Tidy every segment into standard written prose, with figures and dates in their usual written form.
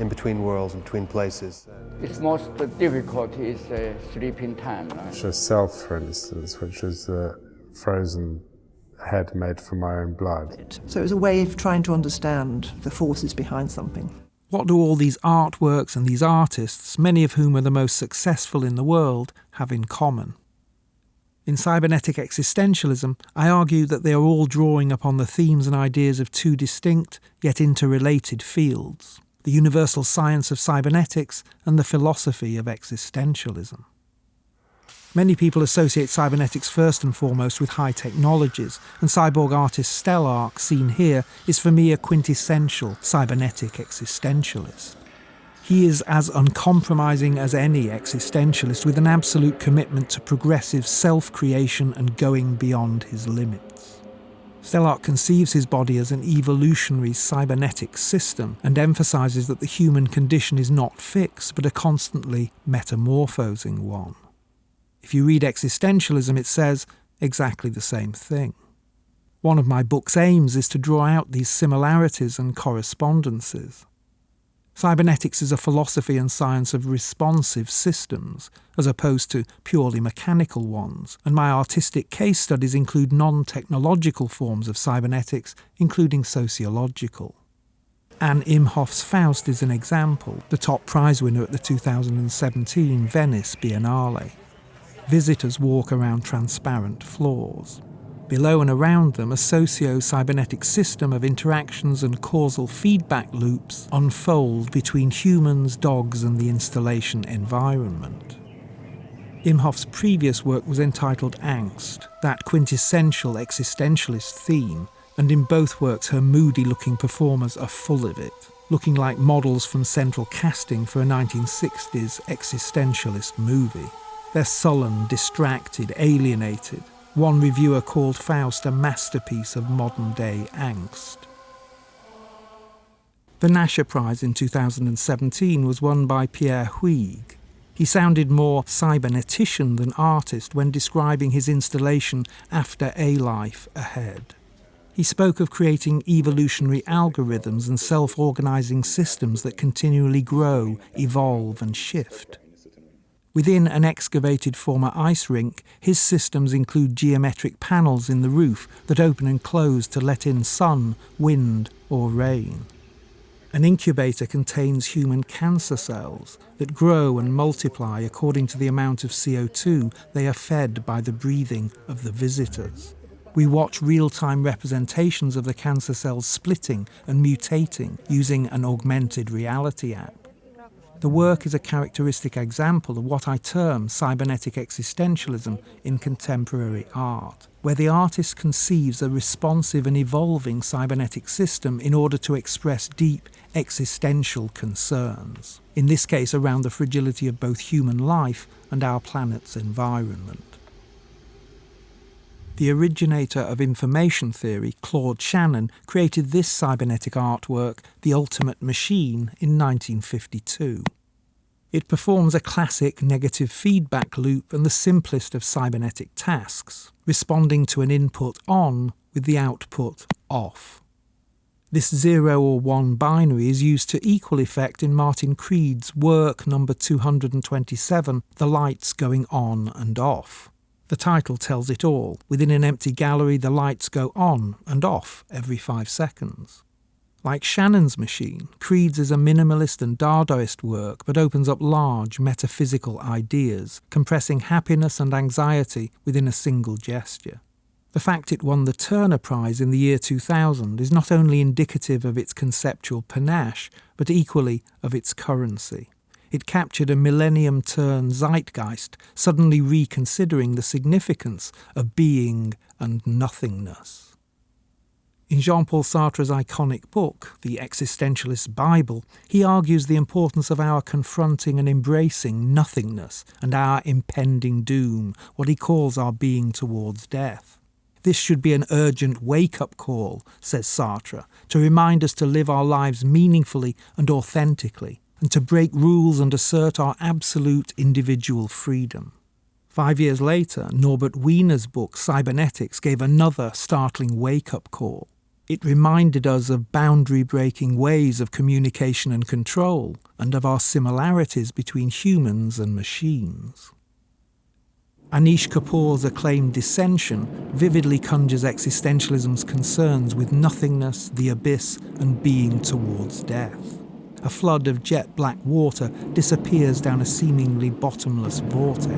in between worlds, in between places. Its most difficult is sleeping time. Self, for instance, which is the frozen head made from my own blood. So it was a way of trying to understand the forces behind something. What do all these artworks and these artists, many of whom are the most successful in the world, have in common? In Cybernetic Existentialism, I argue that they are all drawing upon the themes and ideas of two distinct, yet interrelated fields: the universal science of cybernetics and the philosophy of existentialism. Many people associate cybernetics first and foremost with high technologies, and cyborg artist Stellark, seen here, is for me a quintessential cybernetic existentialist. He is as uncompromising as any existentialist, with an absolute commitment to progressive self-creation and going beyond his limits. Stellark conceives his body as an evolutionary cybernetic system and emphasises that the human condition is not fixed but a constantly metamorphosing one. If you read Existentialism, it says exactly the same thing. One of my book's aims is to draw out these similarities and correspondences. Cybernetics is a philosophy and science of responsive systems, as opposed to purely mechanical ones, and my artistic case studies include non-technological forms of cybernetics, including sociological. Anne Imhoff's Faust is an example, the top prize winner at the 2017 Venice Biennale. Visitors walk around transparent floors. Below and around them, a socio-cybernetic system of interactions and causal feedback loops unfold between humans, dogs, and the installation environment. Imhoff's previous work was entitled Angst, that quintessential existentialist theme, and in both works her moody-looking performers are full of it, looking like models from central casting for a 1960s existentialist movie. They're sullen, distracted, alienated. One reviewer called Faust a masterpiece of modern-day angst. The Nasher Prize in 2017 was won by Pierre Huyghe. He sounded more cybernetician than artist when describing his installation After a Life Ahead. He spoke of creating evolutionary algorithms and self-organising systems that continually grow, evolve and shift. Within an excavated former ice rink, his systems include geometric panels in the roof that open and close to let in sun, wind, or rain. An incubator contains human cancer cells that grow and multiply according to the amount of CO2 they are fed by the breathing of the visitors. We watch real-time representations of the cancer cells splitting and mutating using an augmented reality app. The work is a characteristic example of what I term cybernetic existentialism in contemporary art, where the artist conceives a responsive and evolving cybernetic system in order to express deep existential concerns, in this case around the fragility of both human life and our planet's environment. The originator of information theory, Claude Shannon, created this cybernetic artwork, The Ultimate Machine, in 1952. It performs a classic negative feedback loop and the simplest of cybernetic tasks, responding to an input on with the output off. This 0 or 1 binary is used to equal effect in Martin Creed's work number 227, The Lights Going On and Off. The title tells it all. Within an empty gallery, the lights go on and off every 5 seconds. Like Shannon's machine, Creed's is a minimalist and Dadaist work, but opens up large metaphysical ideas, compressing happiness and anxiety within a single gesture. The fact it won the Turner Prize in the year 2000 is not only indicative of its conceptual panache, but equally of its currency. It captured a millennium-turn zeitgeist, suddenly reconsidering the significance of being and nothingness. In Jean-Paul Sartre's iconic book, The Existentialist Bible, he argues the importance of our confronting and embracing nothingness and our impending doom, what he calls our being towards death. This should be an urgent wake-up call, says Sartre, to remind us to live our lives meaningfully and authentically, and to break rules and assert our absolute individual freedom. 5 years later, Norbert Wiener's book Cybernetics gave another startling wake-up call. It reminded us of boundary-breaking ways of communication and control, and of our similarities between humans and machines. Anish Kapoor's acclaimed Dissension vividly conjures existentialism's concerns with nothingness, the abyss, and being towards death. A flood of jet-black water disappears down a seemingly bottomless vortex.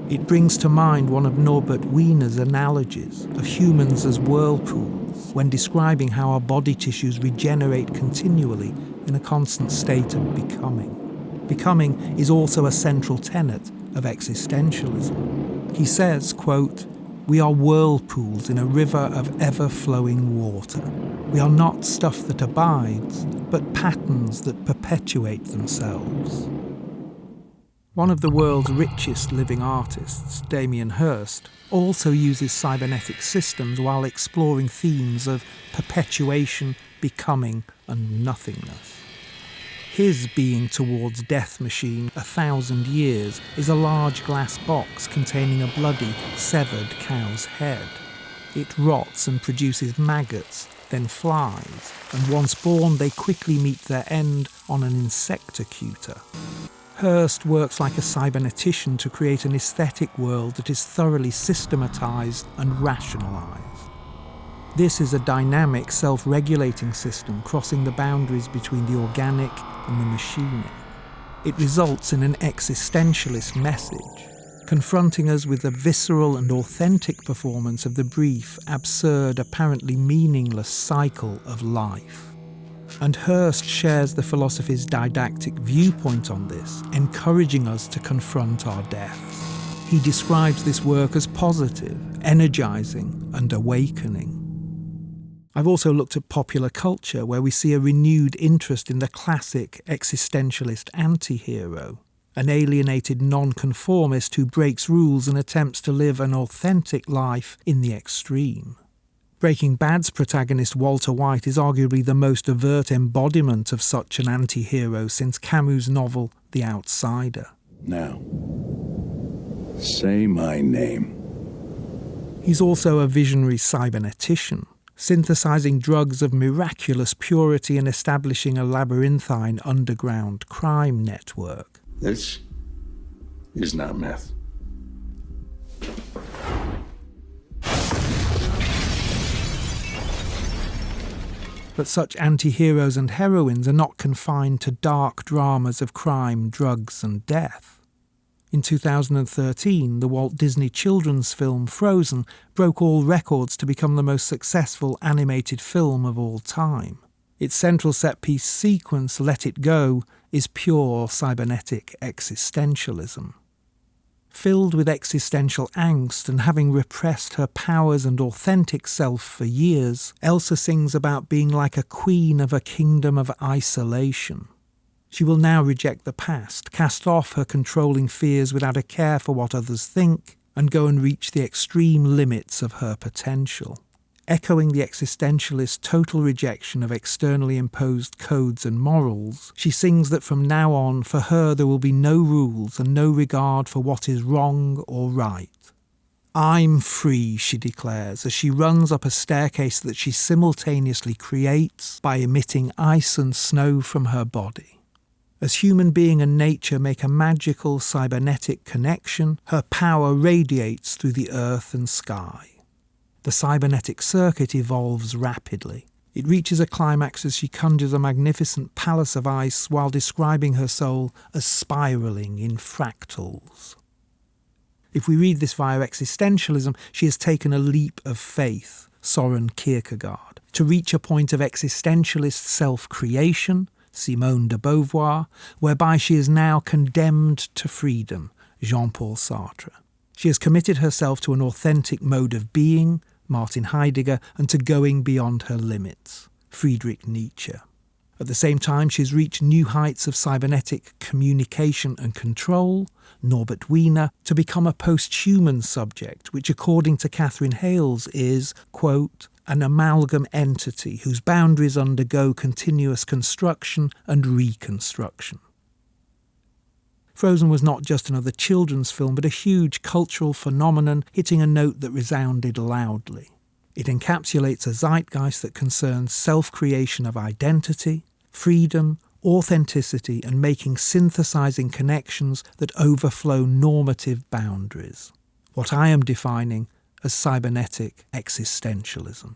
It brings to mind one of Norbert Wiener's analogies of humans as whirlpools when describing how our body tissues regenerate continually in a constant state of becoming. Becoming is also a central tenet of existentialism. He says, quote, "We are whirlpools in a river of ever-flowing water. We are not stuff that abides, but patterns that perpetuate themselves." One of the world's richest living artists, Damien Hirst, also uses cybernetic systems while exploring themes of perpetuation, becoming, and nothingness. His being towards death machine, 1,000 years, is a large glass box containing a bloody, severed cow's head. It rots and produces maggots, then flies, and once born they quickly meet their end on an insectocutor. Hirst works like a cybernetician to create an aesthetic world that is thoroughly systematized and rationalized. This is a dynamic, self-regulating system crossing the boundaries between the organic and the machinic. It results in an existentialist message, confronting us with the visceral and authentic performance of the brief, absurd, apparently meaningless cycle of life. And Hirst shares the philosophy's didactic viewpoint on this, encouraging us to confront our deaths. He describes this work as positive, energizing, and awakening. I've also looked at popular culture, where we see a renewed interest in the classic existentialist anti-hero, an alienated nonconformist who breaks rules and attempts to live an authentic life in the extreme. Breaking Bad's protagonist Walter White is arguably the most overt embodiment of such an anti-hero since Camus' novel The Outsider. Now, say my name. He's also a visionary cybernetician, synthesizing drugs of miraculous purity and establishing a labyrinthine underground crime network. This is not myth. But such anti-heroes and heroines are not confined to dark dramas of crime, drugs and death. In 2013, the Walt Disney children's film Frozen broke all records to become the most successful animated film of all time. Its central set-piece sequence, Let It Go, is pure cybernetic existentialism. Filled with existential angst and having repressed her powers and authentic self for years, Elsa sings about being like a queen of a kingdom of isolation. She will now reject the past, cast off her controlling fears without a care for what others think, and go and reach the extreme limits of her potential. Echoing the existentialist total rejection of externally imposed codes and morals, she sings that from now on, for her there will be no rules and no regard for what is wrong or right. "I'm free," she declares, as she runs up a staircase that she simultaneously creates by emitting ice and snow from her body. As human being and nature make a magical cybernetic connection, her power radiates through the earth and sky. The cybernetic circuit evolves rapidly. It reaches a climax as she conjures a magnificent palace of ice while describing her soul as spiralling in fractals. If we read this via existentialism, she has taken a leap of faith, Soren Kierkegaard, to reach a point of existentialist self-creation, Simone de Beauvoir, whereby she is now condemned to freedom, Jean-Paul Sartre. She has committed herself to an authentic mode of being, Martin Heidegger, and to going beyond her limits, Friedrich Nietzsche. At the same time, she has reached new heights of cybernetic communication and control, Norbert Wiener, to become a post-human subject, which according to Catherine Hales is, quote, an amalgam entity whose boundaries undergo continuous construction and reconstruction. Frozen was not just another children's film, but a huge cultural phenomenon hitting a note that resounded loudly. It encapsulates a zeitgeist that concerns self-creation of identity, freedom, authenticity, and making synthesizing connections that overflow normative boundaries. What I am defining as cybernetic existentialism.